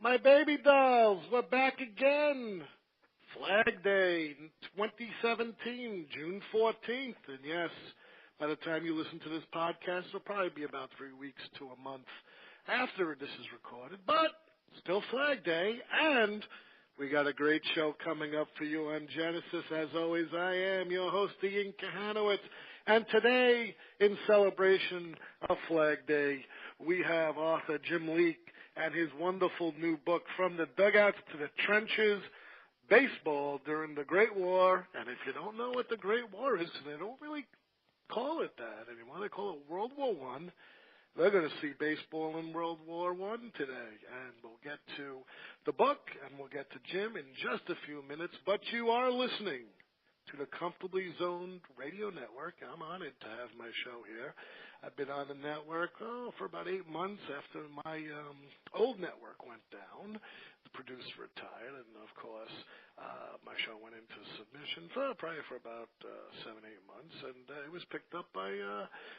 My baby dolls, we're back again. Flag Day 2017, June 14th. And yes, by the time you listen to this podcast, it'll probably be about 3 weeks to a month after this is recorded. But still Flag Day, and we got a great show coming up for you on Genesis. As always, I am your host, Ian Kahanowitz. And today, in celebration of Flag Day, we have author Jim Leeke and his wonderful new book, From the Dugouts to the Trenches, Baseball During the Great War. And if you don't know what the Great War is, they don't really call it that anymore. They call it World War I. They're going to see baseball in World War I today. And we'll get to the book, and we'll get to Jim in just a few minutes. But you are listening to the Comfortably Zoned Radio Network. I'm honored to have my show here. I've been on the network for about 8 months after my old network went down. The producer retired, and of course, my show went into submission probably for about 7-8 months, and it was picked up by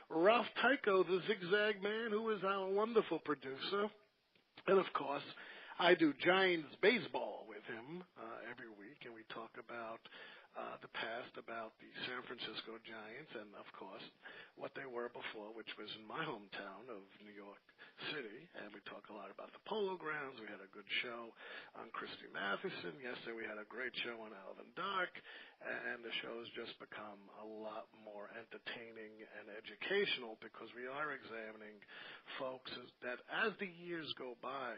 Ralph Tycho, the Zigzag Man, who is our wonderful producer. And of course, I do Giants baseball with him every week, and we talk about the past, about the San Francisco Giants, and of course what they were before, which was in my hometown of New York City. And we talk a lot about the Polo Grounds. We had a good show on Christy Mathewson. Yesterday we had a great show on Alvin Dark, and the show has just become a lot more entertaining and educational because we are examining folks that as the years go by,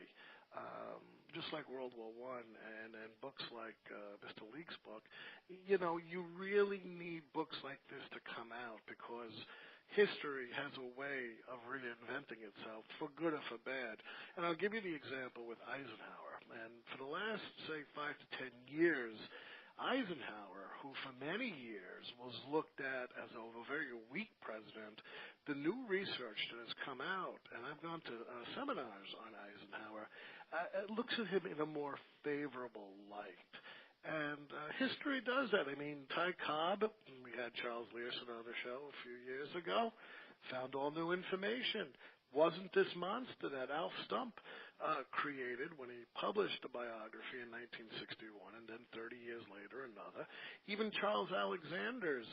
just like World War I and books like Mr. Leake's book, you know, you really need books like this to come out because history has a way of reinventing itself for good or for bad. And I'll give you the example with Eisenhower. And for the last, say, 5 to 10 years, Eisenhower, who for many years was looked at as a very weak president, the new research that has come out, and I've gone to seminars on Eisenhower, it looks at him in a more favorable light. And history does that. I mean, Ty Cobb, we had Charles Learson on the show a few years ago, found all new information. Wasn't this monster that Alf Stump created when he published a biography in 1961, and then 30 years later another. Even Charles Alexander's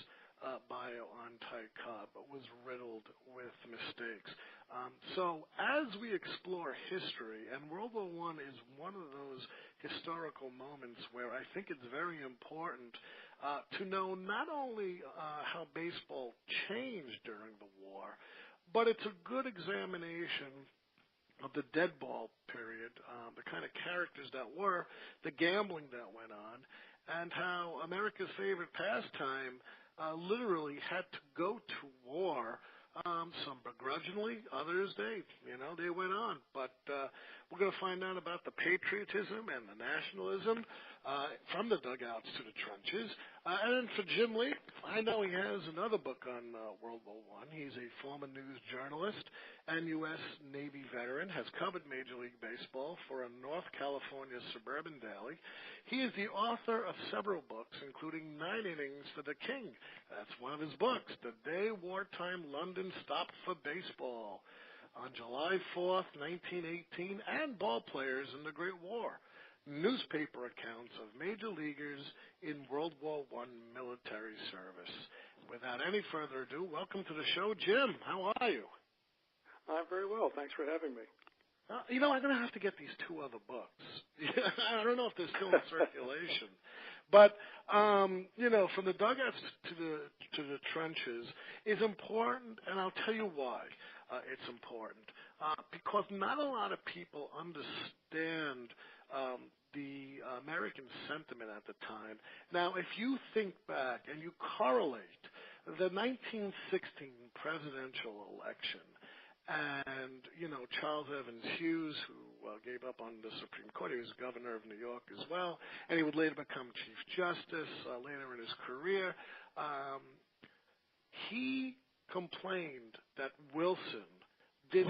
bio on Ty Cobb was riddled with mistakes. So as we explore history, and World War I is one of those historical moments where I think it's very important to know not only how baseball changed during the war, but it's a good examination of the dead ball period, the kind of characters that were, the gambling that went on, and how America's favorite pastime literally had to go to war. Some begrudgingly, others they went on. But we're going to find out about the patriotism and the nationalism from the dugouts to the trenches. And then for Jim Leeke, I know he has another book on World War I. He's a former news journalist and U.S. Navy veteran, has covered Major League Baseball for a North California suburban daily. He is the author of several books, including 9 Innings for the King. That's one of his books, The Day Wartime London Stopped for Baseball, on July 4th, 1918, and Ballplayers in the Great War, newspaper accounts of major leaguers in World War I military service. Without any further ado, welcome to the show, Jim. How are you? I'm very well. Thanks for having me. I'm going to have to get these 2 other books. I don't know if they're still in circulation. But, from the dugouts to the trenches is important, and I'll tell you why it's important. Because not a lot of people understand the American sentiment at the time. Now, if you think back and you correlate the 1916 presidential election and, Charles Evans Hughes, who gave up on the Supreme Court. He was governor of New York as well, and he would later become Chief Justice later in his career. He complained that Wilson did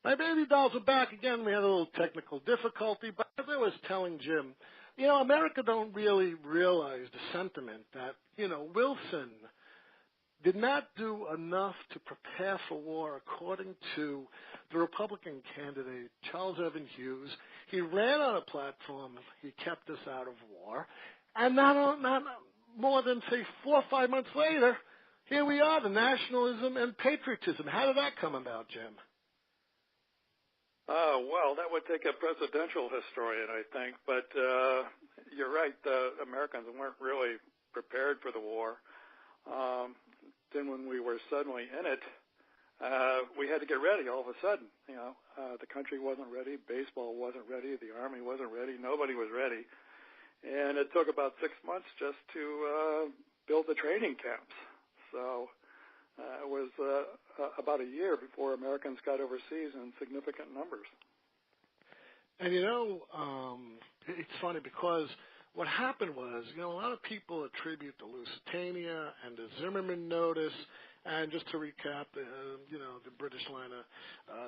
My baby dolls are back again. We had a little technical difficulty, but as I was telling Jim, America don't really realize the sentiment that, Wilson did not do enough to prepare for war according to the Republican candidate, Charles Evan Hughes. He ran on a platform, he kept us out of war, and not more than, say, 4 or 5 months later, here we are, the nationalism and patriotism. How did that come about, Jim? Well, that would take a presidential historian, I think. But you're right. The Americans weren't really prepared for the war. Then when we were suddenly in it, we had to get ready all of a sudden. The country wasn't ready. Baseball wasn't ready. The Army wasn't ready. Nobody was ready. And it took about 6 months just to build the training camps. So it was about a year before Americans got overseas in significant numbers. And, it's funny because what happened was, a lot of people attribute the Lusitania and the Zimmerman Notice. And just to recap, the British liner,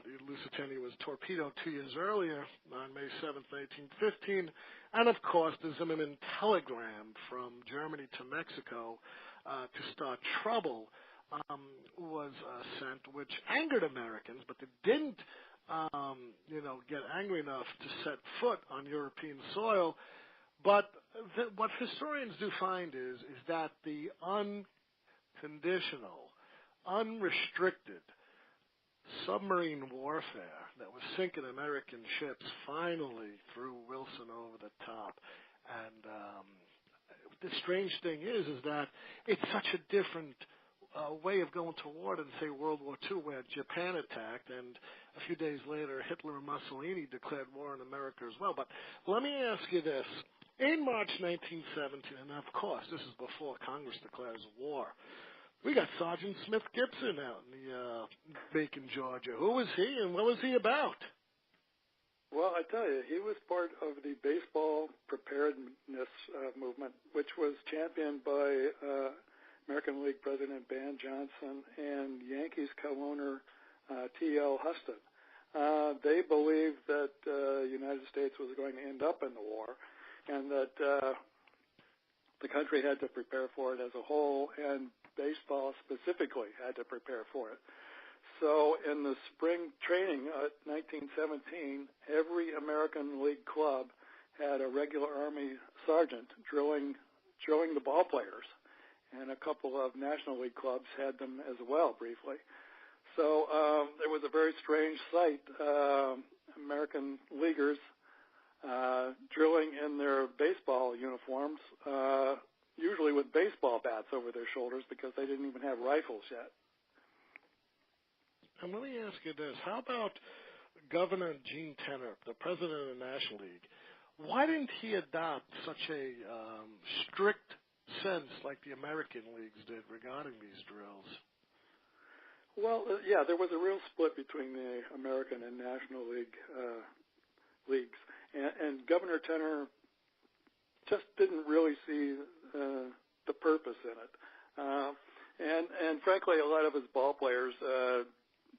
the Lusitania was torpedoed 2 years earlier on May 7th, 1915. And, of course, the Zimmerman telegram from Germany to Mexico to start trouble was sent, which angered Americans, but they didn't, get angry enough to set foot on European soil. But what historians do find is that the unconditional, unrestricted submarine warfare that was sinking American ships finally threw Wilson over the top. And the strange thing is that it's such a different way of going to war than, say, World War II, where Japan attacked, and a few days later Hitler and Mussolini declared war on America as well. But let me ask you this. In March 1917, and of course this is before Congress declares war, we got Sergeant Smith Gibson out in the Macon, Georgia. Who was he and what was he about? Well, I tell you, he was part of the baseball preparedness movement, which was championed by American League President Ban Johnson and Yankees co-owner T.L. Huston. They believed that the United States was going to end up in the war and that the country had to prepare for it as a whole, and baseball specifically had to prepare for it. So in the spring training of 1917, every American League club had a regular Army sergeant drilling the ball players, and a couple of National League clubs had them as well, briefly. So it was a very strange sight, American leaguers drilling in their baseball uniforms, usually with baseball bats over their shoulders because they didn't even have rifles yet. And let me ask you this. How about Governor Gene Tenner, the president of the National League? Why didn't he adopt such a strict sense like the American leagues did regarding these drills? Well, yeah, there was a real split between the American and National League leagues. And Governor Tenner just didn't really see the purpose in it. And frankly, a lot of his ball players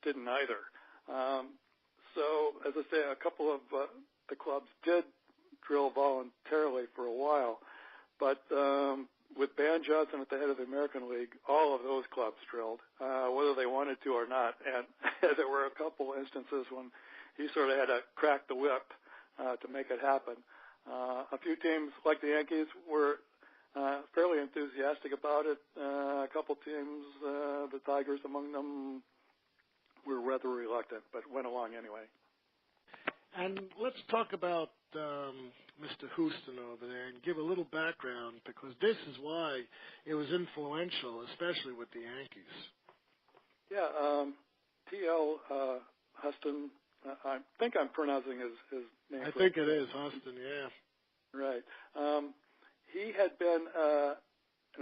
didn't either. So, as I say, a couple of the clubs did drill voluntarily for a while. But with Ban Johnson at the head of the American League, all of those clubs drilled, whether they wanted to or not. And there were a couple instances when he sort of had to crack the whip to make it happen. A few teams, like the Yankees, were fairly enthusiastic about it. A couple teams, the Tigers among them, were rather reluctant, but went along anyway. And let's talk about Mr. Houston over there and give a little background, because this is why it was influential, especially with the Yankees. Yeah, T.L. Huston, I think I'm pronouncing his name. I think it is Huston, yeah. Right. He had been an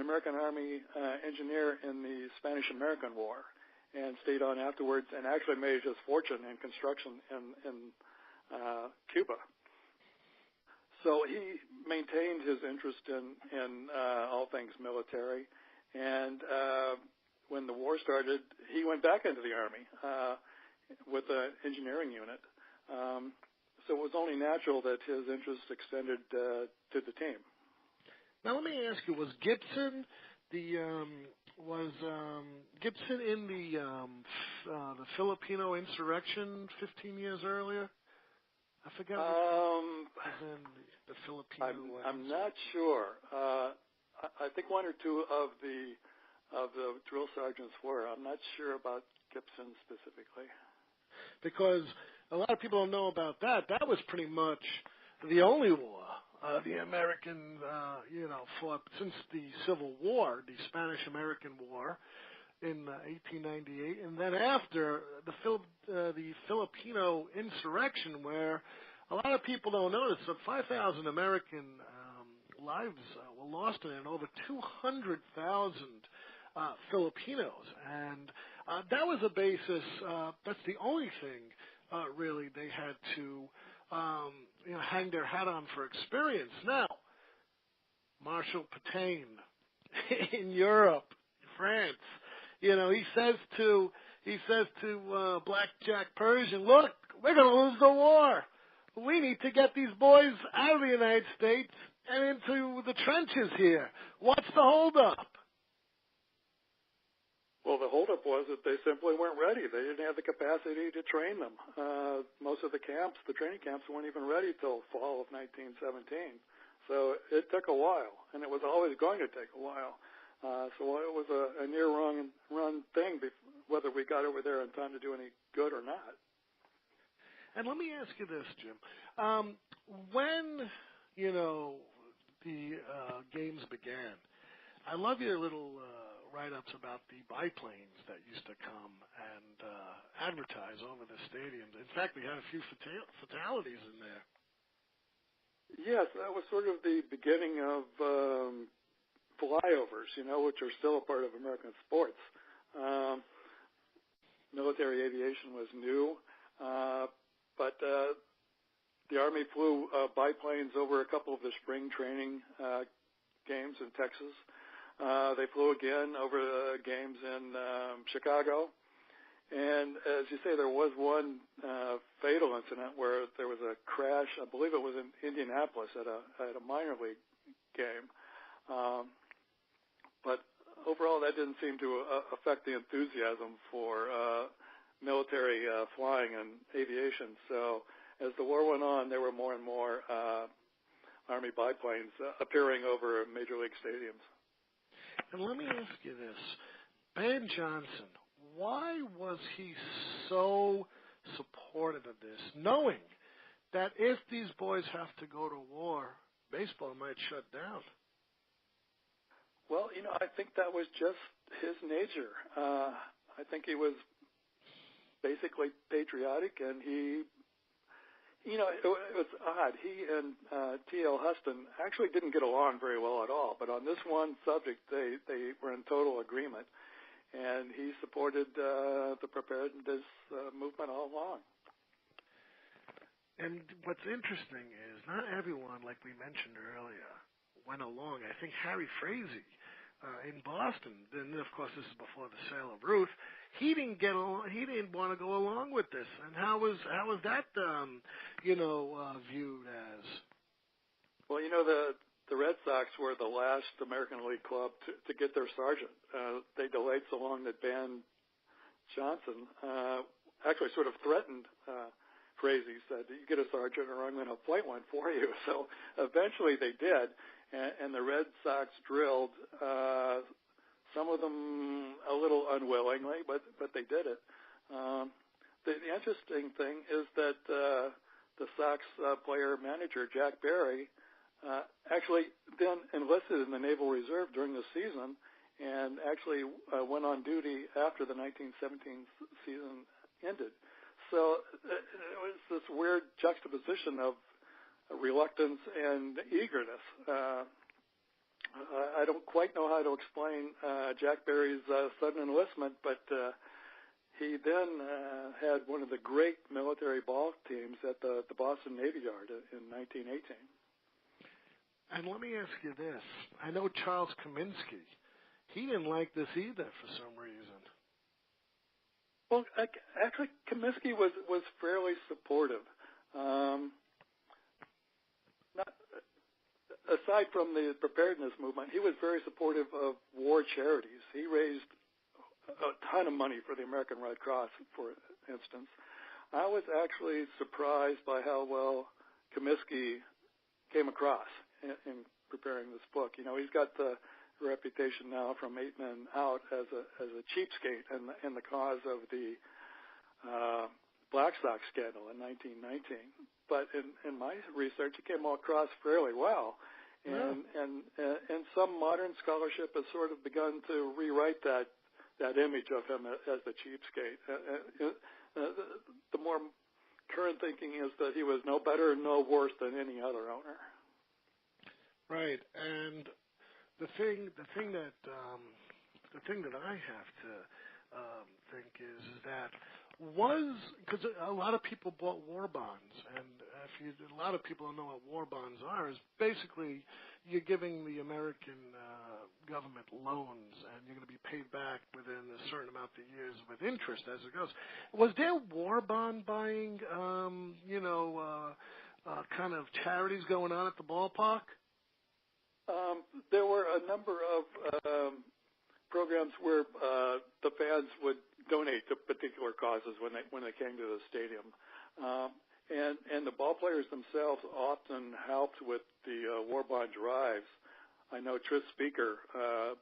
American Army engineer in the Spanish-American War and stayed on afterwards and actually made his fortune in construction in Cuba. So he maintained his interest in all things military, and when the war started, he went back into the Army. with an engineering unit. So it was only natural that his interest extended to the team. Now let me ask you: was Gibson Gibson in the Filipino insurrection 15 years earlier? I forget. Was in the Filipino. I'm not sure. I think one or two of the drill sergeants were. I'm not sure about Gibson specifically. Because a lot of people don't know about that. That was pretty much the only war the Americans, fought since the Civil War, the Spanish-American War in 1898, and then after the Filipino insurrection, where a lot of people don't notice that 5,000 American lives were lost in it, and over 200,000 Filipinos, and that was a basis. That's the only thing, really, they had to, hang their hat on for experience. Now, Marshal Pétain in Europe, France, he says to Blackjack Pershing, "Look, we're going to lose the war. We need to get these boys out of the United States and into the trenches here. What's the holdup?" Well, the holdup was that they simply weren't ready. They didn't have the capacity to train them. Most of the training camps, weren't even ready till fall of 1917. So it took a while, and it was always going to take a while. So it was a near run thing, whether we got over there in time to do any good or not. And let me ask you this, Jim. When, the games began, I love your little write-ups about the biplanes that used to come and advertise over the stadiums. In fact, we had a few fatalities in there. Yes, that was sort of the beginning of flyovers, which are still a part of American sports. Military aviation was new, but the Army flew biplanes over a couple of the spring training games in Texas. They flew again over the games in Chicago. And as you say, there was one fatal incident where there was a crash. I believe it was in Indianapolis at a minor league game. But overall, that didn't seem to affect the enthusiasm for military flying and aviation. So as the war went on, there were more and more Army biplanes appearing over major league stadiums. And let me ask you this. Ben Johnson, why was he so supportive of this, knowing that if these boys have to go to war, baseball might shut down? Well, I think that was just his nature. I think he was basically patriotic, and he, it was odd. He and T.L. Huston actually didn't get along very well at all, but on this one subject, they were in total agreement, and he supported the preparedness movement all along. And what's interesting is not everyone, like we mentioned earlier, went along. I think Harry Frazee in Boston, and of course this is before the sale of Ruth, he didn't get along. He didn't want to go along with this. And how was that viewed as? Well, the Red Sox were the last American League club to get their sergeant. They delayed so long that Ben Johnson actually sort of threatened Frazee, said, "You get a sergeant or I'm going to appoint one for you." So eventually they did, and the Red Sox drilled, some of them a little unwillingly, but they did it. The interesting thing is that the Sox player-manager, Jack Barry, actually then enlisted in the Naval Reserve during the season and actually went on duty after the 1917 season ended. So it was this weird juxtaposition of reluctance and eagerness. I don't quite know how to explain Jack Barry's sudden enlistment, but he then had one of the great military ball teams at the Boston Navy Yard in 1918. And let me ask you this. I know Charles Kaminsky. He didn't like this either for some reason. Well, actually, Comiskey was fairly supportive. Not aside from the preparedness movement, he was very supportive of war charities. He raised a ton of money for the American Red Cross, for instance. I was actually surprised by how well Comiskey came across in preparing this book. You know, he's got the reputation now from 8 Men Out as a cheapskate and the cause of the Black Sox scandal in 1919. But in my research, he came across fairly well. And some modern scholarship has sort of begun to rewrite that image of him as the cheapskate. The more current thinking is that he was no better and no worse than any other owner. Right, and the thing that I have to think is that because a lot of people bought war bonds, and a lot of people don't know what war bonds are, is basically you're giving the American government loans, and you're going to be paid back within a certain amount of years with interest as it goes. Was there war bond buying, kind of charities going on at the ballpark? There were a number of programs where the fans would donate to particular causes when they came to the stadium, and the ballplayers themselves often helped with the war bond drives. I know Tris Speaker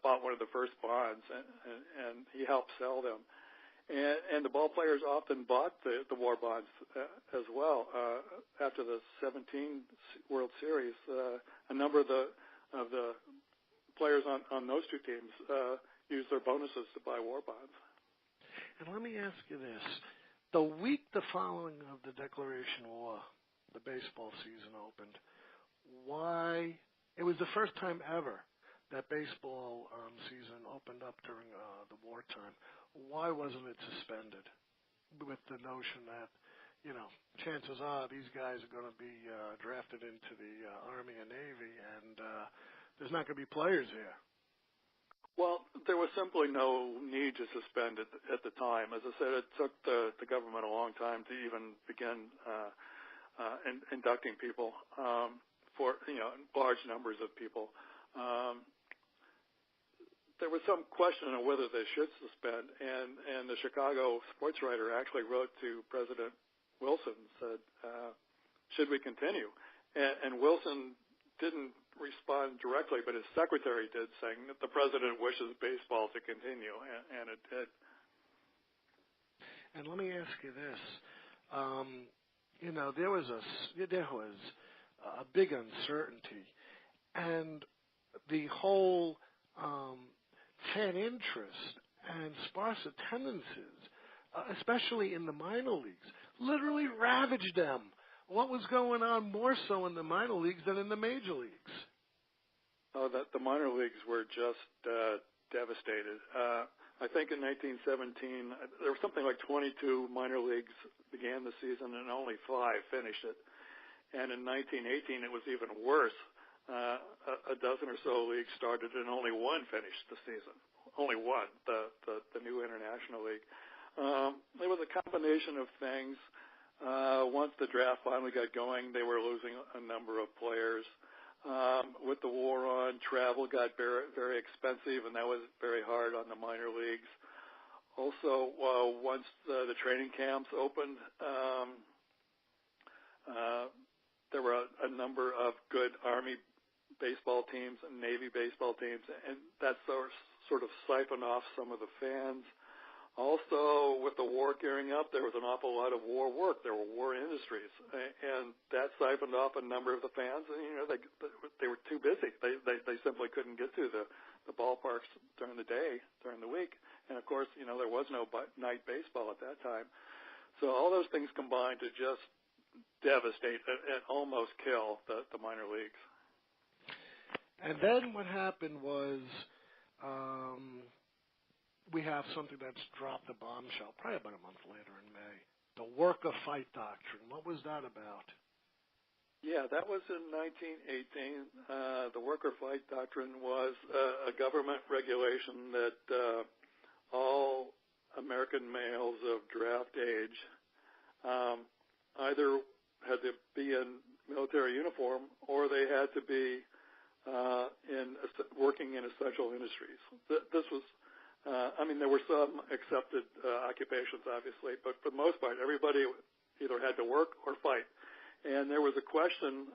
bought one of the first bonds, and he helped sell them. And the ballplayers often bought the war bonds as well. After the 17 World Series, a number of the players on those two teams used their bonuses to buy war bonds. And let me ask you this. The week the following of the Declaration of War, the baseball season opened. Why? It was the first time ever that baseball season opened up during the wartime. Why wasn't it suspended with the notion that, chances are these guys are going to be drafted into the Army and Navy, and there's not going to be players here? Well, there was simply no need to suspend it at the time. As I said, it took the government a long time to even begin inducting people for large numbers of people. There was some question on whether they should suspend, and the Chicago sports writer actually wrote to President Wilson and said, should we continue? And Wilson didn't respond directly, but his secretary did, saying that the president wishes baseball to continue, and it did. And let me ask you this. There was a big uncertainty, and the whole fan interest and sparse attendances, especially in the minor leagues, literally ravaged them. What was going on more so in the minor leagues than in the major leagues? Oh, the minor leagues were just devastated. I think in 1917, there were something like 22 minor leagues began the season, and only 5 finished it. And in 1918, it was even worse. A dozen or so leagues started, and only 1 finished the season. Only 1, the new International League. It was a combination of things. Once the draft finally got going, they were losing a number of players. With the war on, travel got very, very expensive, and that was very hard on the minor leagues. Also, once the training camps opened, there were a number of good Army baseball teams and Navy baseball teams, and that sort of siphoned off some of the fans. Also, with the war gearing up, there was an awful lot of war work. There were war industries, and that siphoned off a number of the fans. And they were too busy. They simply couldn't get to the ballparks during the day, during the week. And of course, there was no night baseball at that time. So all those things combined to just devastate and almost kill the minor leagues. And then what happened was. We have something that's dropped the bombshell, probably about a month later in May. The worker fight doctrine. What was that about? Yeah, that was in 1918. The worker fight doctrine was a government regulation that all American males of draft age either had to be in military uniform or they had to be working in essential industries. This was, there were some accepted occupations, obviously, but for the most part, everybody either had to work or fight. And there was a question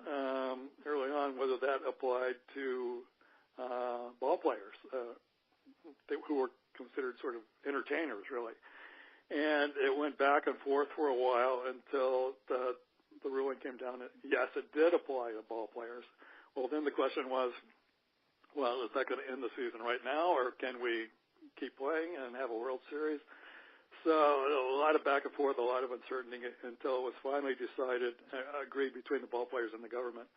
early on whether that applied to ball players who were considered sort of entertainers, really. And it went back and forth for a while until the ruling came down that, yes, it did apply to ball players. Well, then the question was, well, is that going to end the season right now, or can we keep playing and have a World Series? So a lot of back and forth, a lot of uncertainty until it was finally decided, agreed between the ball players and the government.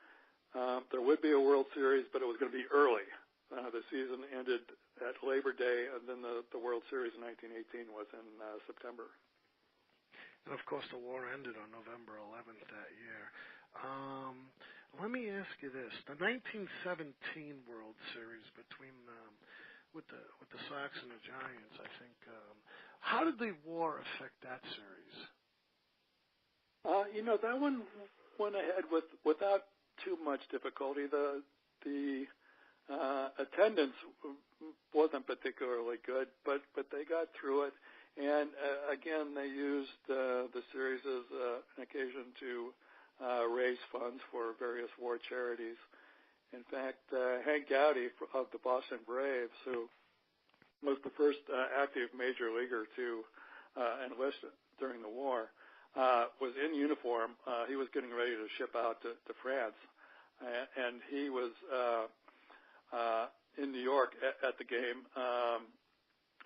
There would be a World Series, but it was going to be early. The season ended at Labor Day, and then the World Series in 1918 was in September. And, of course, the war ended on November 11th that year. Let me ask you this. The 1917 World Series between with the Sox and the Giants, I think, how did the war affect that series? That one went ahead without too much difficulty. The attendance wasn't particularly good, but they got through it. And again, they used the series as an occasion to raise funds for various war charities. In fact, Hank Gowdy of the Boston Braves, who was the first active major leaguer to enlist during the war, was in uniform. He was getting ready to ship out to France, and he was in New York at the game,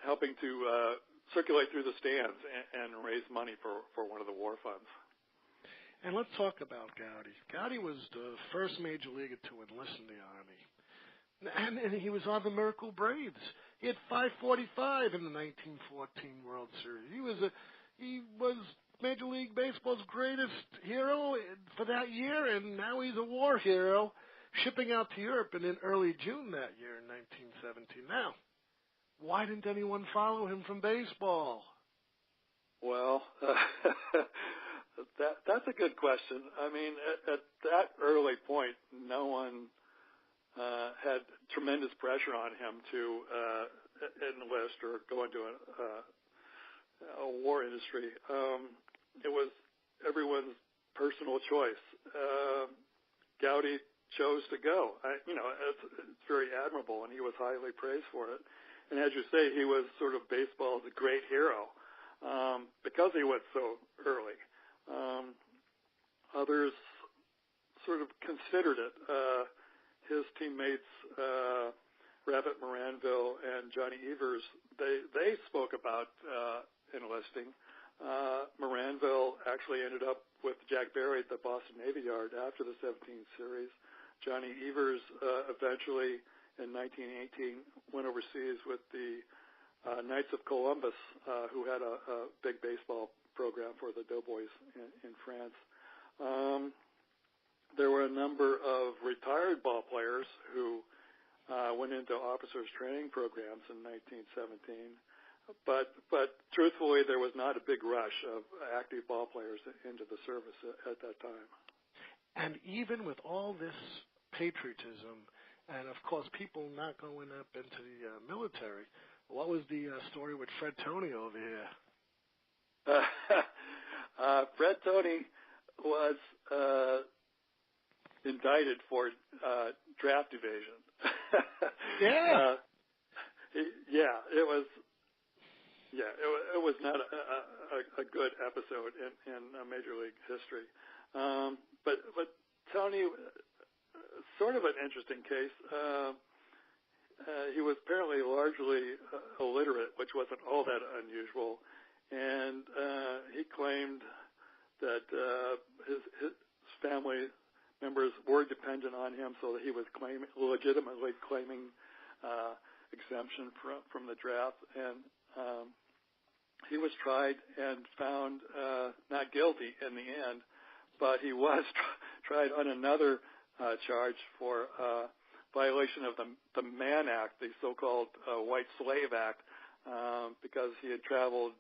helping to circulate through the stands and raise money for one of the war funds. And let's talk about Gowdy. Gowdy was the first major leaguer to enlist in the Army. And he was on the Miracle Braves. He had 545 in the 1914 World Series. He was Major League Baseball's greatest hero for that year, and now he's a war hero, shipping out to Europe in early June that year in 1917. Now, why didn't anyone follow him from baseball? Well, that's a good question. I mean, at that early point, no one had tremendous pressure on him to enlist or go into a war industry. It was everyone's personal choice. Gowdy chose to go. It's very admirable, and he was highly praised for it. And as you say, he was sort of baseball's great hero because he went so early. Others sort of considered it. His teammates, Rabbit Moranville and Johnny Evers, they spoke about enlisting. Moranville actually ended up with Jack Barry at the Boston Navy Yard after the 17th series. Johnny Evers eventually, in 1918, went overseas with the Knights of Columbus, who had a big baseball program for the Doughboys in France. There were a number of retired ball players who went into officers' training programs in 1917. But truthfully, there was not a big rush of active ball players into the service at that time. And even with all this patriotism, and of course people not going up into the military, what was the story with Fred Toney over here? Fred Toney was indicted for draft evasion. Yeah. It was not a good episode in Major League history. But Toney, sort of an interesting case. He was apparently largely illiterate, which wasn't all that unusual, and he claimed that his family members were dependent on him, so that he was legitimately claiming exemption from the draft, and he was tried and found not guilty in the end, but he was tried on another charge for violation of the Mann Act, the so-called White Slave Act, because he had traveled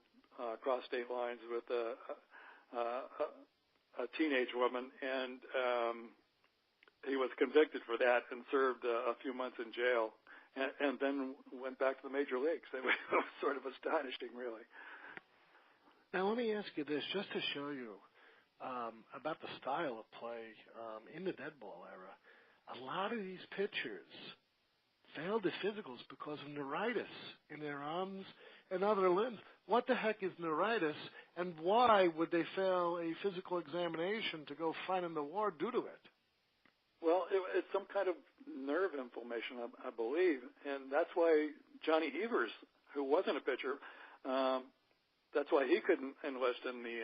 across state lines with a teenage woman, and he was convicted for that and served a few months in jail, and then went back to the major leagues. It was sort of astonishing, really. Now, let me ask you this, just to show you about the style of play in the dead ball era. A lot of these pitchers failed the physicals because of neuritis in their arms and other limbs. What the heck is neuritis, and why would they fail a physical examination to go fight in the war due to it? Well, it's some kind of nerve inflammation, I believe, and that's why Johnny Evers, who wasn't a pitcher, that's why he couldn't enlist in the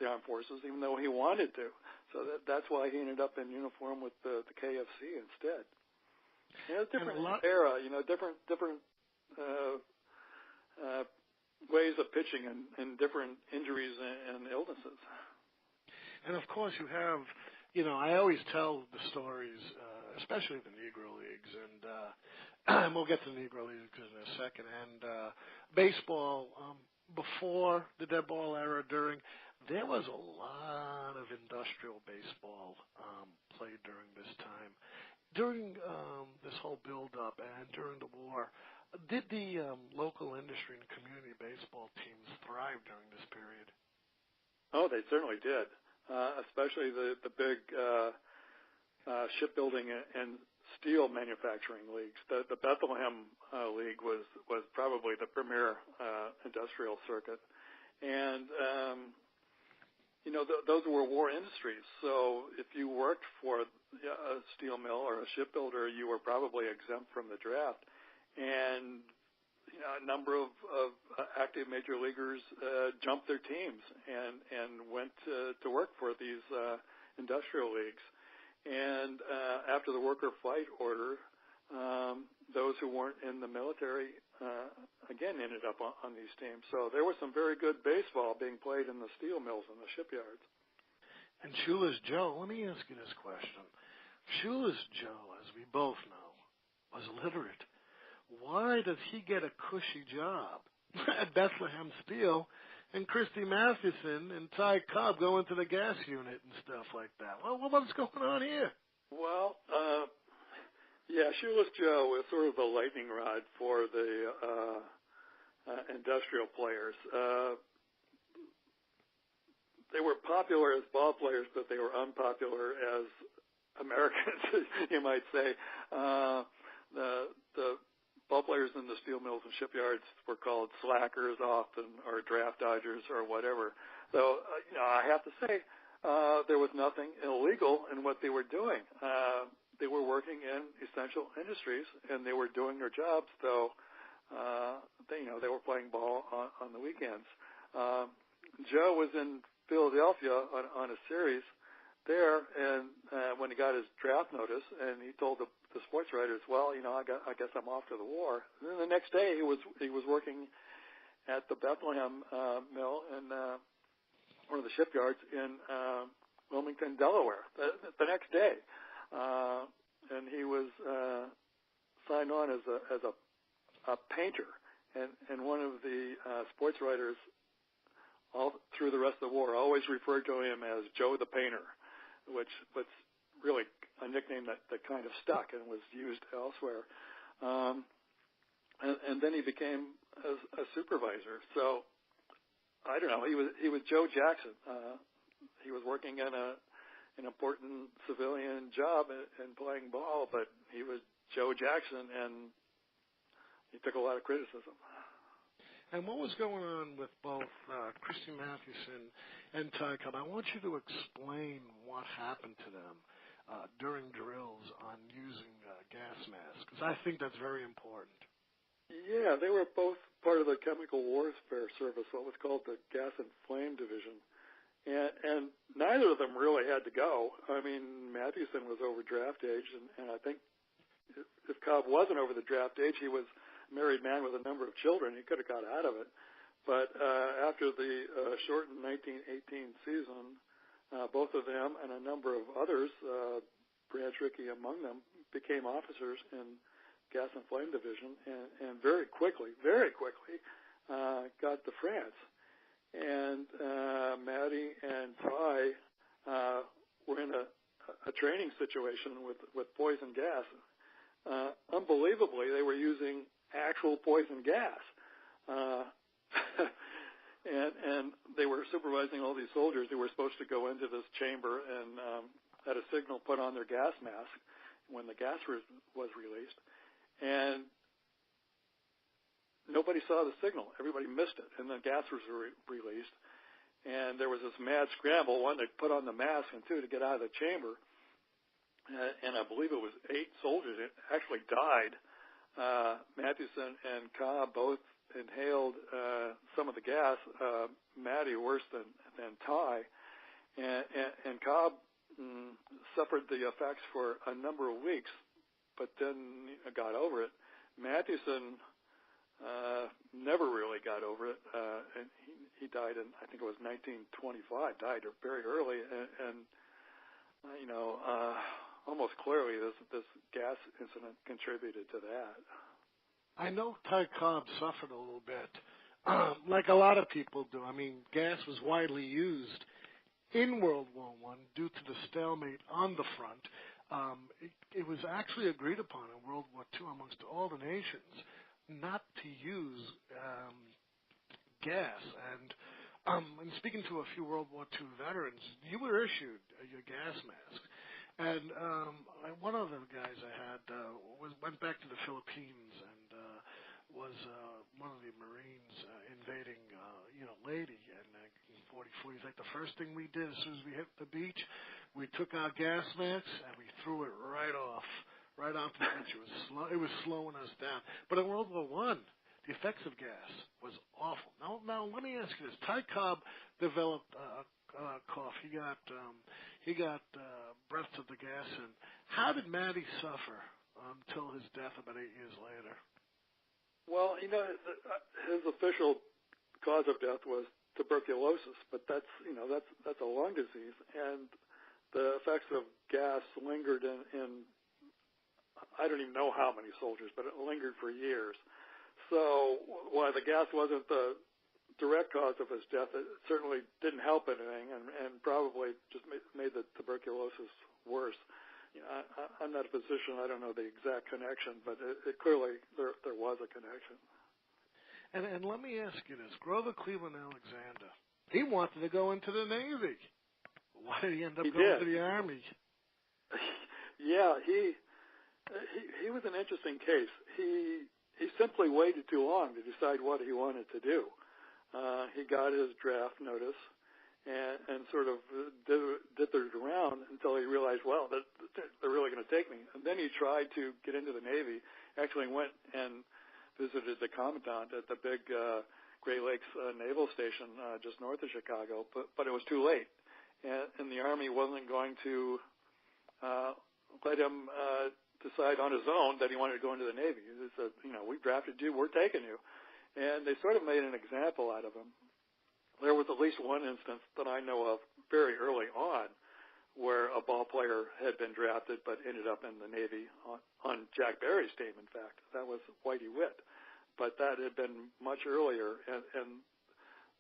armed forces, even though he wanted to. So that's why he ended up in uniform with the KFC instead. Different era, different ways of pitching and different injuries and illnesses. And of course, you have, I always tell the stories, especially the Negro Leagues, and we'll get to the Negro Leagues in a second. And baseball, before the dead ball era, there was a lot of industrial baseball played during this time. During this whole build-up and during the war, did the local industry and community baseball teams thrive during this period? Oh, they certainly did, especially the big shipbuilding and steel manufacturing leagues. The Bethlehem League was probably the premier industrial circuit. And those were war industries. So if you worked for a steel mill or a shipbuilder, you were probably exempt from the draft. And a number of active major leaguers jumped their teams and went to work for these industrial leagues. And after the worker fight order, those who weren't in the military again ended up on these teams. So there was some very good baseball being played in the steel mills and the shipyards. And Shoeless Joe, let me ask you this question. Shoeless Joe, as we both know, was illiterate. Why does he get a cushy job at Bethlehem Steel and Christy Mathewson and Ty Cobb go into the gas unit and stuff like that? Well, what's going on here? Well, Shoeless Joe was sort of the lightning rod for the industrial players. They were popular as ball players, but they were unpopular as Americans, you might say. The ball players in the steel mills and shipyards were called slackers often, or draft dodgers, or whatever. So, I have to say, there was nothing illegal in what they were doing. They were working in essential industries, and they were doing their jobs, though they were playing ball on the weekends. Joe was in Philadelphia on a series there, and when he got his draft notice, and he told the sports writers, well, I guess I'm off to the war. And then the next day, he was working at the Bethlehem mill in one of the shipyards in Wilmington, Delaware. The next day, and he was signed on as a painter, and one of the sports writers all through the rest of the war always referred to him as Joe the Painter, which was really a nickname that kind of stuck and was used elsewhere. And then he became a supervisor. So I don't know. He was Joe Jackson. He was working in an important civilian job and playing ball, but he was Joe Jackson, and he took a lot of criticism. And what was going on with both Christy Mathewson and Ty Cobb? I want you to explain what happened to them during drills on using gas masks, because I think that's very important. Yeah, they were both part of the Chemical Warfare Service, what was called the Gas and Flame Division. And neither of them really had to go. I mean, Mathewson was over draft age, and I think if Cobb wasn't over the draft age, he was married man with a number of children. He could have got out of it. But after the shortened 1918 season, both of them and a number of others, Branch Rickey among them, became officers in Gas and Flame Division, and very quickly, got to France. And Matty and Ty were in a training situation with poison gas. Unbelievably, they were using actual poison gas. And they were supervising all these soldiers who were supposed to go into this chamber and at a signal put on their gas mask when the gas was released. And nobody saw the signal. Everybody missed it. And the gas was released. And there was this mad scramble, one to put on the mask and two to get out of the chamber. And I believe it was 8 soldiers that actually died. Mathewson and Cobb both inhaled some of the gas. Matty worse than Ty. And Cobb suffered the effects for a number of weeks, but then got over it. Mathewson never really got over it, and he died in, I think it was 1925, died very early, and almost clearly this gas incident contributed to that. I know Ty Cobb suffered a little bit, like a lot of people do. I mean, gas was widely used in World War I due to the stalemate on the front. It was actually agreed upon in World War II amongst all the nations not to use gas. And speaking to a few World War II veterans, you were issued your gas mask. And one of the guys I had went back to the Philippines and was one of the Marines invading, Leyte in 44. He's like, the first thing we did as soon as we hit the beach, we took our gas masks and we threw it right onto the beach. It was slowing us down. But in World War I, the effects of gas was awful. Now let me ask you this: Ty Cobb developed cough. He got breaths of the gas. And how did Matty suffer until his death about 8 years later? Well, his official cause of death was tuberculosis, but that's a lung disease, and the effects of gas lingered in I don't even know how many soldiers, but it lingered for years. So while the gas wasn't the direct cause of his death, it certainly didn't help anything, and probably just made the tuberculosis worse. I'm not a physician. I don't know the exact connection, but it clearly there was a connection. And let me ask you this: Grover Cleveland Alexander, he wanted to go into the Navy. Why did he end up going to the Army? Yeah, he was an interesting case. He simply waited too long to decide what he wanted to do. He got his draft notice and sort of dithered around until he realized, well, they're really going to take me. And then he tried to get into the Navy, actually went and visited the commandant at the big Great Lakes Naval Station just north of Chicago, but it was too late. And the Army wasn't going to let him decide on his own that he wanted to go into the Navy. They said, we drafted you, we're taking you. And they sort of made an example out of him. There was at least one instance that I know of very early on where a ball player had been drafted but ended up in the Navy on Jack Barry's team, in fact. That was Whitey Witt. But that had been much earlier, and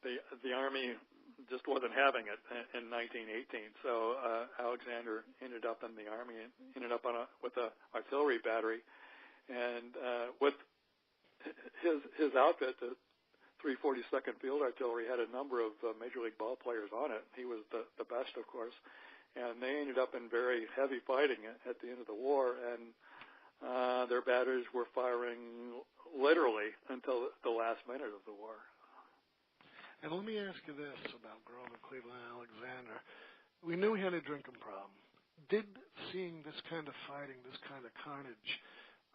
the Army just wasn't having it in 1918. So Alexander ended up in the Army and ended up with an artillery battery. And with his outfit, the 342nd Field Artillery, had a number of Major League ball players on it. He was the best, of course. And they ended up in very heavy fighting at the end of the war, and their batteries were firing literally until the last minute of the war. And let me ask you this about Grover Cleveland Alexander. We knew he had a drinking problem. Did seeing this kind of fighting, this kind of carnage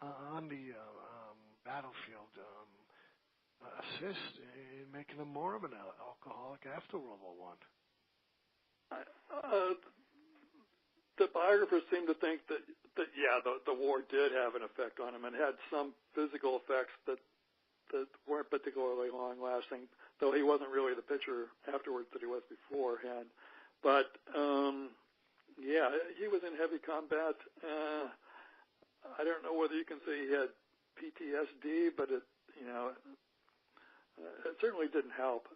on the battlefield assist in making him more of an alcoholic after World War I? The biographers seem to think that the war did have an effect on him and had some physical effects that weren't particularly long-lasting, though he wasn't really the pitcher afterwards that he was beforehand. But, he was in heavy combat. I don't know whether you can say he had PTSD, but it certainly didn't help.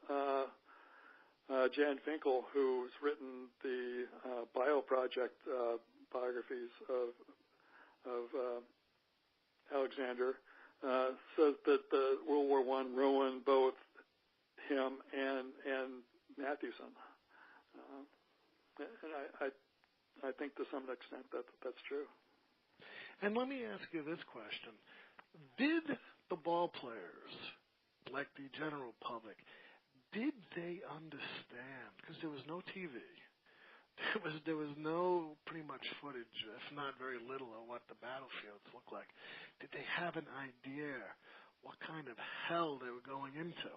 Jan Finkel, who's written the Bio Project biographies of Alexander, says that World War I ruined both him and Mathewson. And I think to some extent that's true. And let me ask you this question. Did the ball players, like the general public, did they understand? Because there was no TV. There was no pretty much footage, if not very little, of what the battlefields looked like. Did they have an idea what kind of hell they were going into?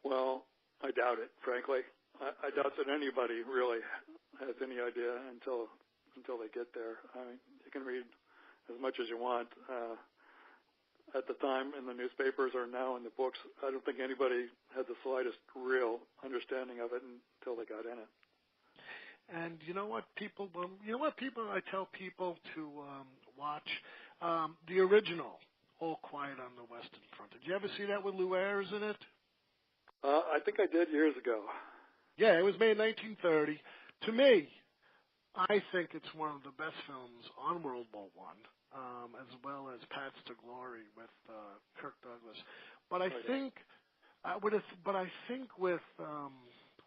Well, I doubt it, frankly. I doubt that anybody really has any idea until they get there. I mean, you can read as much as you want at the time in the newspapers or now in the books. I don't think anybody had the slightest real understanding of it until they got in it. And you know what, people? I tell people to watch the original All Quiet on the Western Front. Did you ever see that with Lou Ayres in it? I think I did years ago. Yeah, it was made in 1930. To me, I think it's one of the best films on World War I, as well as Paths to Glory with Kirk Douglas. But I think with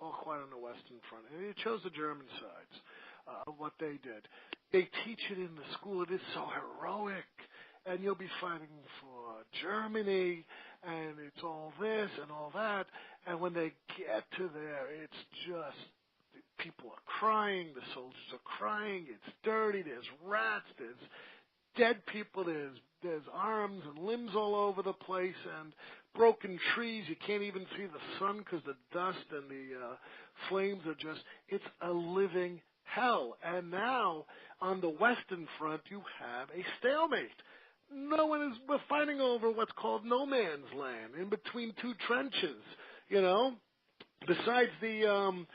All Quiet on the Western Front, and it shows the German sides of what they did. They teach it in the school. It is so heroic, and you'll be fighting for Germany, and it's all this and all that. And when they get to there, it's just people are crying, the soldiers are crying, it's dirty, there's rats, there's dead people, there's arms and limbs all over the place, and broken trees. You can't even see the sun because the dust and the flames are just, it's a living hell. And now on the Western Front, you have a stalemate. We're fighting over what's called no man's land, in between two trenches, you know. Besides the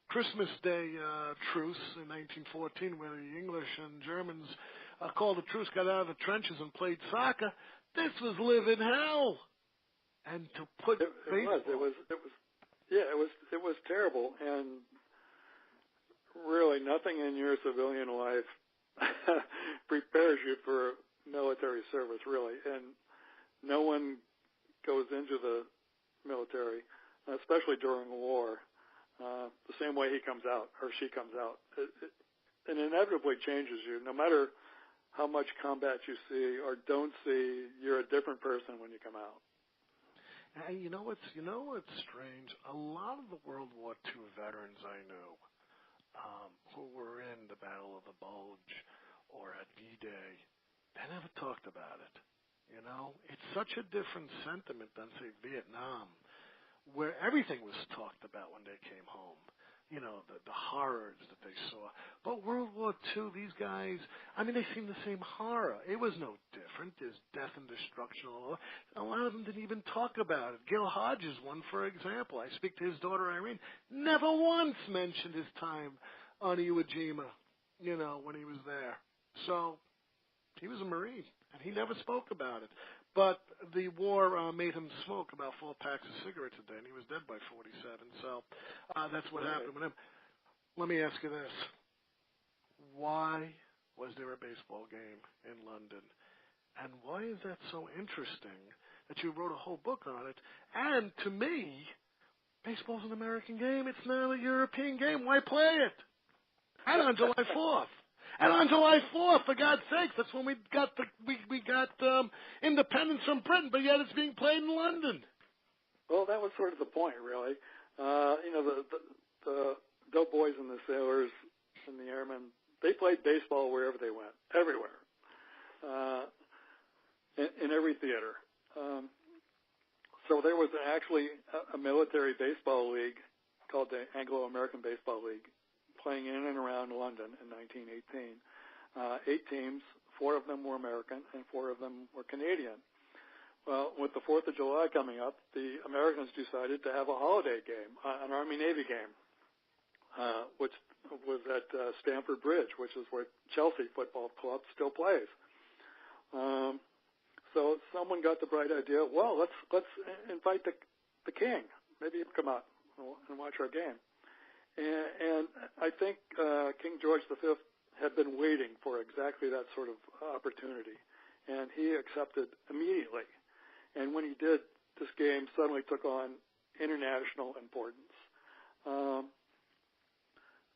Christmas Day truce in 1914, where the English and Germans called a truce, got out of the trenches and played soccer, this was living hell. And to put it was terrible, and really nothing in your civilian life prepares you for military service, really. And no one goes into the military, especially during war, the same way he comes out or she comes out. It inevitably changes you. No matter how much combat you see or don't see, you're a different person when you come out. And you know what's strange? A lot of the World War II veterans I knew who were in the Battle of the Bulge or at D-Day, they never talked about it. You know, it's such a different sentiment than, say, Vietnam, where everything was talked about when they came home. You know, the horrors that they saw. But World War II, these guys, I mean, they seen the same horror. It was no different. There's death and destruction all over. A lot of them didn't even talk about it. Gil Hodges, one, for example. I speak to his daughter, Irene, never once mentioned his time on Iwo Jima, you know, when he was there. So he was a Marine, and he never spoke about it. But the war made him smoke about 4 packs of cigarettes a day, and he was dead by 47. So that's what happened with him. Let me ask you this. Why was there a baseball game in London? And why is that so interesting that you wrote a whole book on it? And to me, baseball's an American game. It's not a European game. Why play it? And on July 4th. And on July 4th, for God's sakes, that's when we got independence from Britain, but yet it's being played in London. Well, that was sort of the point, really. You know, the doughboys and the sailors and the airmen, they played baseball wherever they went, everywhere, in every theater. So there was actually a military baseball league called the Anglo-American Baseball League, playing in and around London in 1918. 8 teams, 4 of them were American and 4 of them were Canadian. Well, with the 4th of July coming up, the Americans decided to have a holiday game, an Army-Navy game, which was at Stamford Bridge, which is where Chelsea Football Club still plays. So someone got the bright idea, well, let's invite the king. Maybe he'll come out and watch our game. And I think King George V had been waiting for exactly that sort of opportunity, and he accepted immediately. And when he did, this game suddenly took on international importance.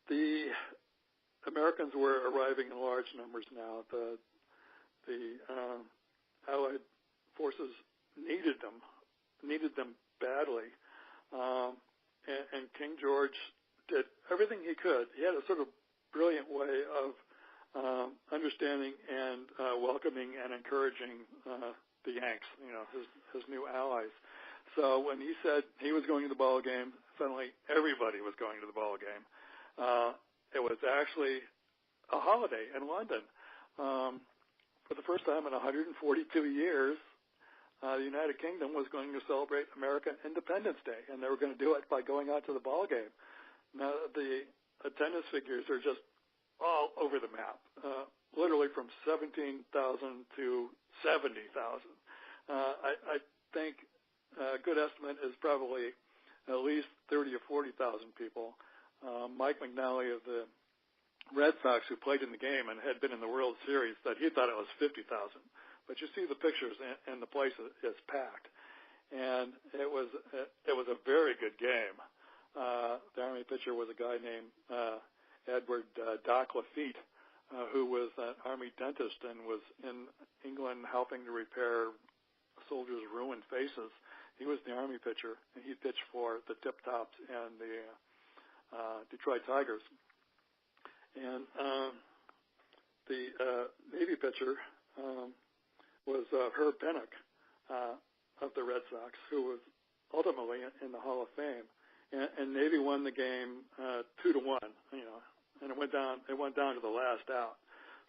The Americans were arriving in large numbers now. The Allied forces needed them badly, and King George did everything he could. He had a sort of brilliant way of understanding and welcoming and encouraging the Yanks, his new allies. So when he said he was going to the ball game, suddenly everybody was going to the ball game. It was actually a holiday in London. For the first time in 142 years, the United Kingdom was going to celebrate American Independence Day, and they were going to do it by going out to the ball game. Now, the attendance figures are just all over the map, literally from 17,000 to 70,000. I think a good estimate is probably at least 30 or 40,000 people. Mike McNally of the Red Sox, who played in the game and had been in the World Series, said he thought it was 50,000. But you see the pictures, and the place is packed. And it was a very good game. The Army pitcher was a guy named Edward Doc Lafitte, who was an Army dentist and was in England helping to repair soldiers' ruined faces. He was the Army pitcher, and he pitched for the Tip Tops and the Detroit Tigers. And the Navy pitcher was Herb Pennock of the Red Sox, who was ultimately in the Hall of Fame. And Navy won the game 2-1, and it went down to the last out.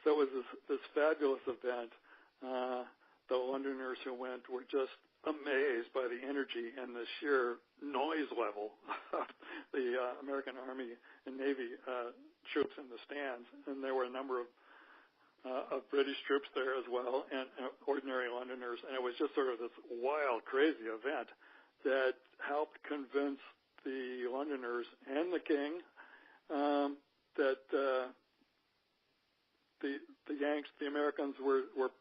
So it was this fabulous event. The Londoners who went were just amazed by the energy and the sheer noise level of the American Army and Navy troops in the stands. And there were a number of British troops there as well, and ordinary Londoners. And it was just sort of this wild, crazy event that helped convince the Londoners and the king that the Yanks, the Americans, were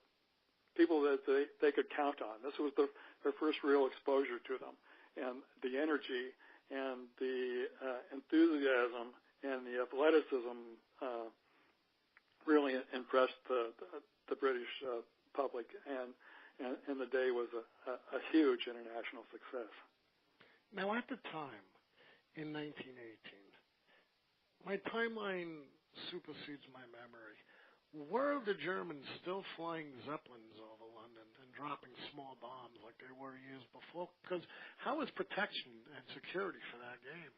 people that they could count on. This was their first real exposure to them, and the energy and the enthusiasm and the athleticism really impressed the British public, and the day was a huge international success. Now, at the time, in 1918, my timeline supersedes my memory. Were the Germans still flying Zeppelins over London and dropping small bombs like they were years before? Because how was protection and security for that game?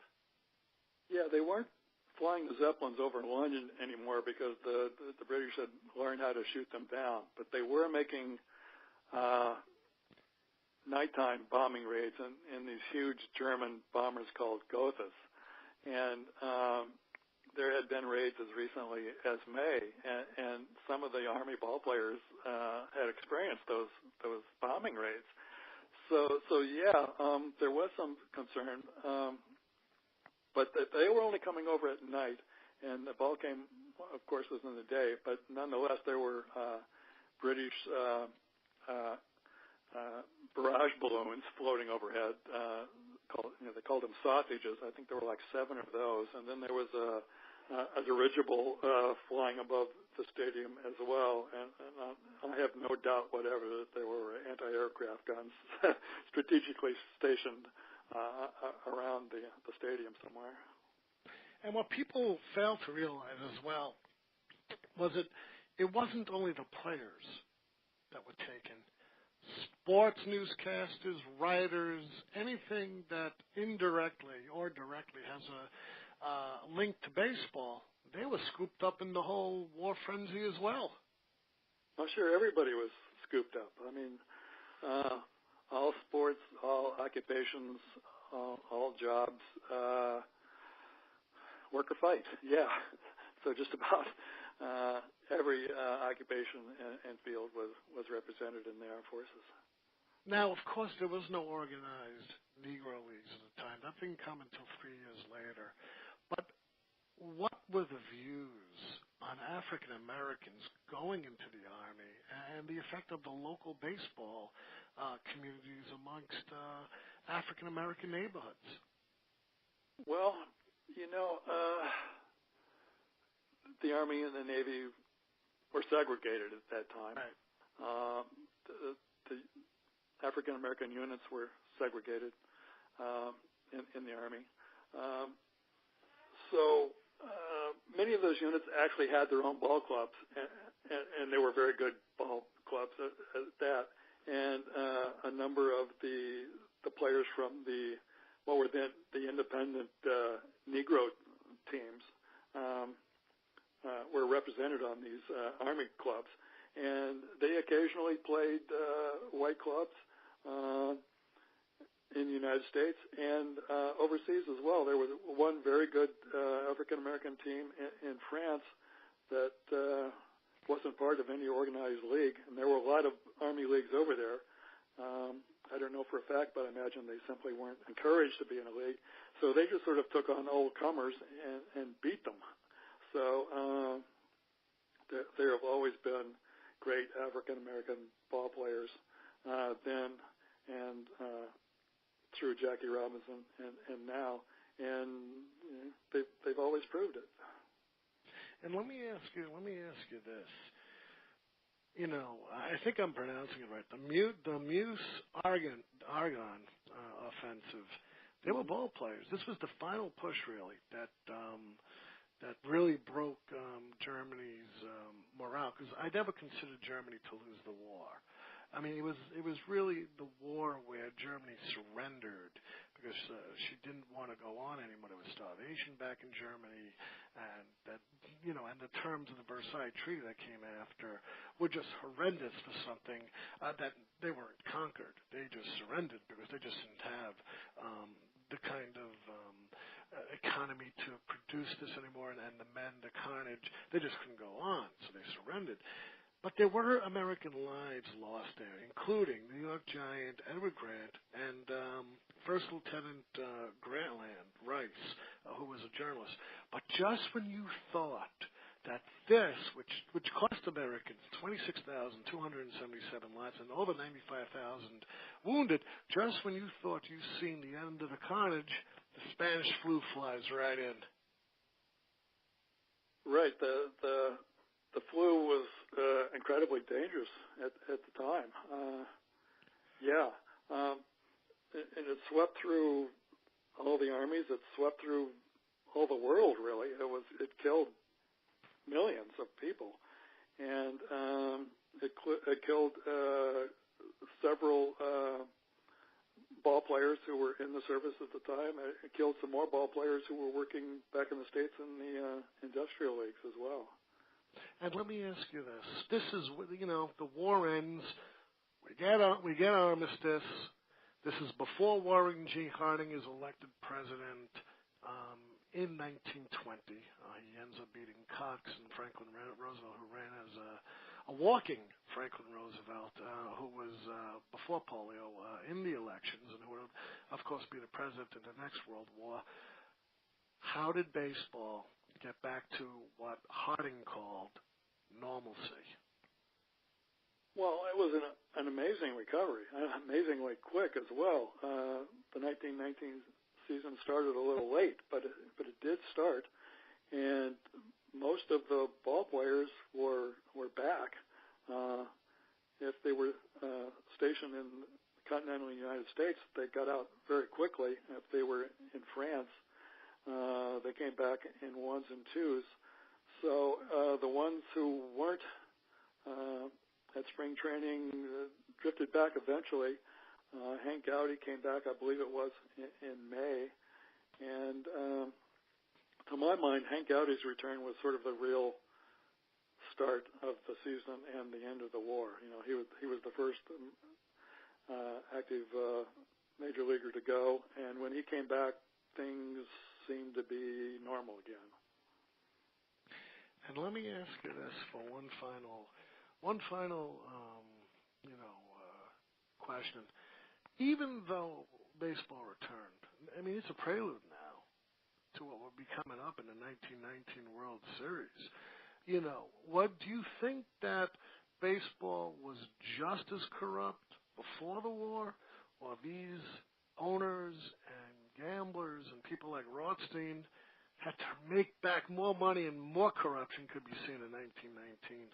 Yeah, they weren't flying the Zeppelins over London anymore because the British had learned how to shoot them down. But they were making nighttime bombing raids in these huge German bombers called Gothas. And there had been raids as recently as May, and some of the Army ballplayers had experienced those bombing raids. So yeah, there was some concern, but they were only coming over at night, and the ball game, of course, was in the day. But nonetheless, there were British barrage balloons floating overhead. They called them sausages. I think there were like 7 of those, and then there was a dirigible flying above the stadium as well, and I have no doubt whatever that there were anti-aircraft guns strategically stationed around the stadium somewhere. And what people fail to realize as well was it wasn't only the players that were taken. Sports newscasters, writers, anything that indirectly or directly has a link to baseball, they were scooped up in the whole war frenzy as well. I'm sure everybody was scooped up. I mean, all sports, all occupations, all jobs, work or fight. Yeah. So just about every occupation and field was represented in the armed forces. Now, of course, there was no organized Negro Leagues at the time. That didn't come until 3 years later. But what were the views on African Americans going into the Army and the effect of the local baseball communities amongst African American neighborhoods? Well, the Army and the Navy were segregated at that time. Right. The African American units were segregated in the Army. So many of those units actually had their own ball clubs, and they were very good ball clubs at that. And a number of the players from what were then the independent Negro teams were represented on these Army clubs. And they occasionally played white clubs in the United States and overseas as well. There was one very good African-American team in France that wasn't part of any organized league, and there were a lot of Army leagues over there. I don't know for a fact, but I imagine they simply weren't encouraged to be in a league. So they just sort of took on old comers and beat them. So there have always been great African-American ball players then and through Jackie Robinson and now, and they've always proved it. And let me ask you this. I think I'm pronouncing it right. The Meuse Argonne offensive. They were ball players. This was the final push, really, that really broke Germany's morale. Because I never considered Germany to lose the war. I mean, it was really the war where Germany surrendered because she didn't want to go on anymore. There was starvation back in Germany, and that and the terms of the Versailles Treaty that came after were just horrendous for something that they weren't conquered. They just surrendered because they just didn't have the kind of economy to produce this anymore, and the men, the carnage, they just couldn't go on, so they surrendered. But there were American lives lost there, including New York Giant Edward Grant and First Lieutenant Grantland Rice, who was a journalist. But just when you thought that this, which cost Americans 26,277 lives and over 95,000 wounded, just when you thought you'd seen the end of the carnage, the Spanish flu flies right in. Right. The flu was incredibly dangerous at the time. And it swept through all the armies. It swept through all the world, really. It killed millions of people, and it killed several ball players who were in the service at the time. It killed some more ball players who were working back in the States in the industrial leagues as well. And let me ask you this. This is, the war ends. We get armistice. This is before Warren G. Harding is elected president in 1920. He ends up beating Cox and Franklin Roosevelt, who ran as a walking Franklin Roosevelt, who was before polio in the elections and who would, of course, be the president in the next World War. How did baseball get back to what Harding called normalcy? Well, it was an amazing recovery, amazingly quick as well. The 1919 season started a little late, but it did start, and most of the ball players were back. If they were stationed in the continental United States, they got out very quickly. If they were in France, they came back in ones and twos. So the ones who weren't at spring training drifted back eventually. Hank Gowdy came back, I believe it was, in May. And to my mind, Hank Gowdy's return was sort of the real start of the season and the end of the war. He was the first active major leaguer to go. And when he came back, things seemed to be normal again. And let me ask you this for one final question. Even though baseball returned, I mean, it's a prelude now to what will be coming up in the 1919 World Series. You know, what do you think that baseball was just as corrupt before the war, or these owners and gamblers and people like Rothstein had to make back more money and more corruption could be seen in 1919?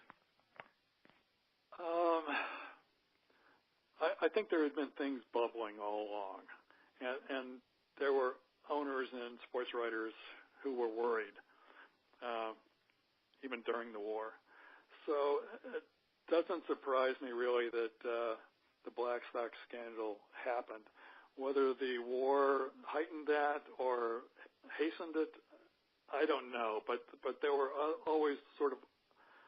I think there had been things bubbling all along, and there were owners and sports writers who were worried, even during the war. So it doesn't surprise me really that the Black Sox scandal happened. Whether the war heightened that or hastened it, I don't know. But there were always sort of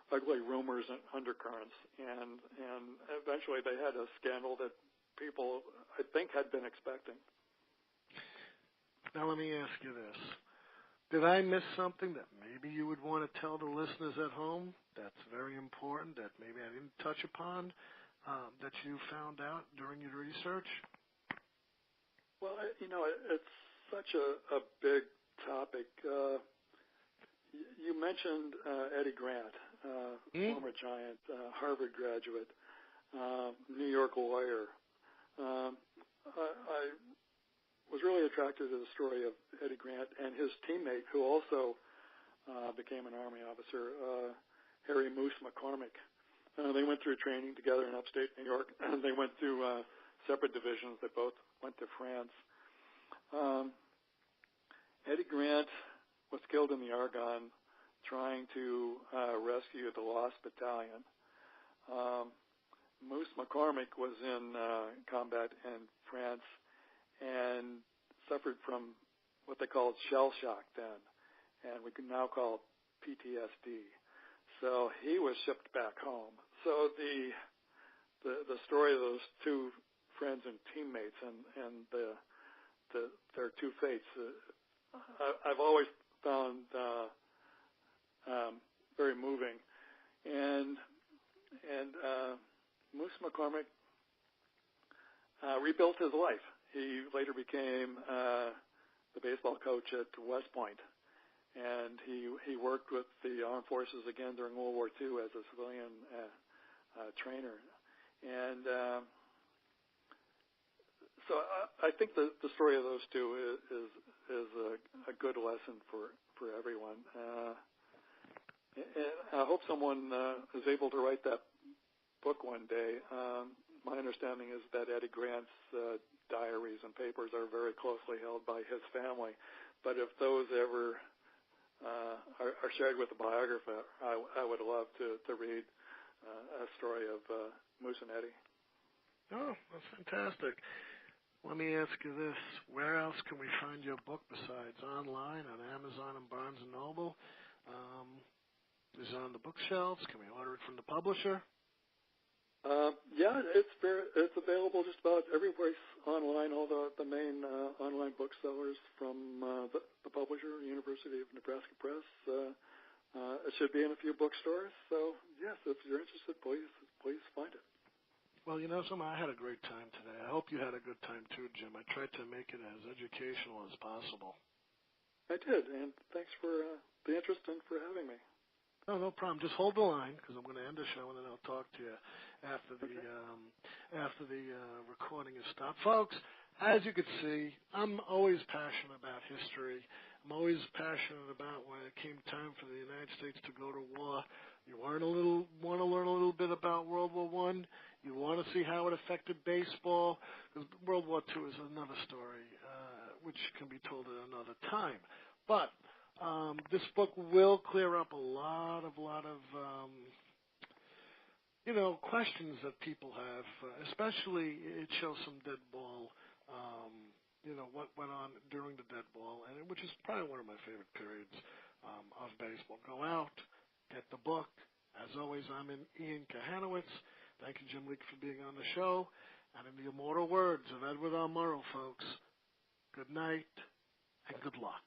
ugly rumors and undercurrents, and eventually they had a scandal that people, I think, had been expecting. Now let me ask you this. Did I miss something that maybe you would want to tell the listeners at home that's very important, that maybe I didn't touch upon, that you found out during your research? Well, it's such a big topic. You mentioned Eddie Grant, former Giant, Harvard graduate, New York lawyer. I was really attracted to the story of Eddie Grant and his teammate, who also became an Army officer, Harry Moose McCormick. They went through training together in upstate New York. They went through separate divisions. They both went to France. Eddie Grant was killed in the Argonne trying to rescue the Lost Battalion. Moose McCormick was in combat in France and suffered from what they called shell shock then, and we can now call PTSD. So he was shipped back home. So the story of those two friends and teammates and their two fates, I've always found very moving. And Moose McCormick rebuilt his life. He later became the baseball coach at West Point, and he worked with the armed forces again during World War II as a civilian trainer. And so I think the story of those two is a good lesson for everyone. And I hope someone is able to write that book one day. My understanding is that Eddie Grant's diaries and papers are very closely held by his family. But if those ever are shared with a biographer, I would love to read a story of Moose and Eddie. Oh, that's fantastic. Let me ask you this. Where else can we find your book besides online on Amazon and Barnes & Noble? Is it on the bookshelves? Can we order it from the publisher? Yeah, it's available just about every place online. All the main online booksellers from the publisher, University of Nebraska Press. It should be in a few bookstores. So yes, if you're interested, please find it. Well, you know something, I had a great time today. I hope you had a good time too, Jim. I tried to make it as educational as possible. I did, and thanks for the interest and for having me. No problem. Just hold the line because I'm going to end the show and then I'll talk to you after the recording is stopped. Folks, as you can see, I'm always passionate about history. I'm always passionate about when it came time for the United States to go to war. You want to learn a little bit about World War I. You want to see how it affected baseball, because World War II is another story, which can be told at another time. But this book will clear up a lot of questions that people have. Especially, it shows some dead ball. What went on during the dead ball, and which is probably one of my favorite periods of baseball. Go out, get the book. As always, I'm Ian Kahanowitz. Thank you, Jim Leeke, for being on the show. And in the immortal words of Edward R. Murrow, folks, good night and good luck.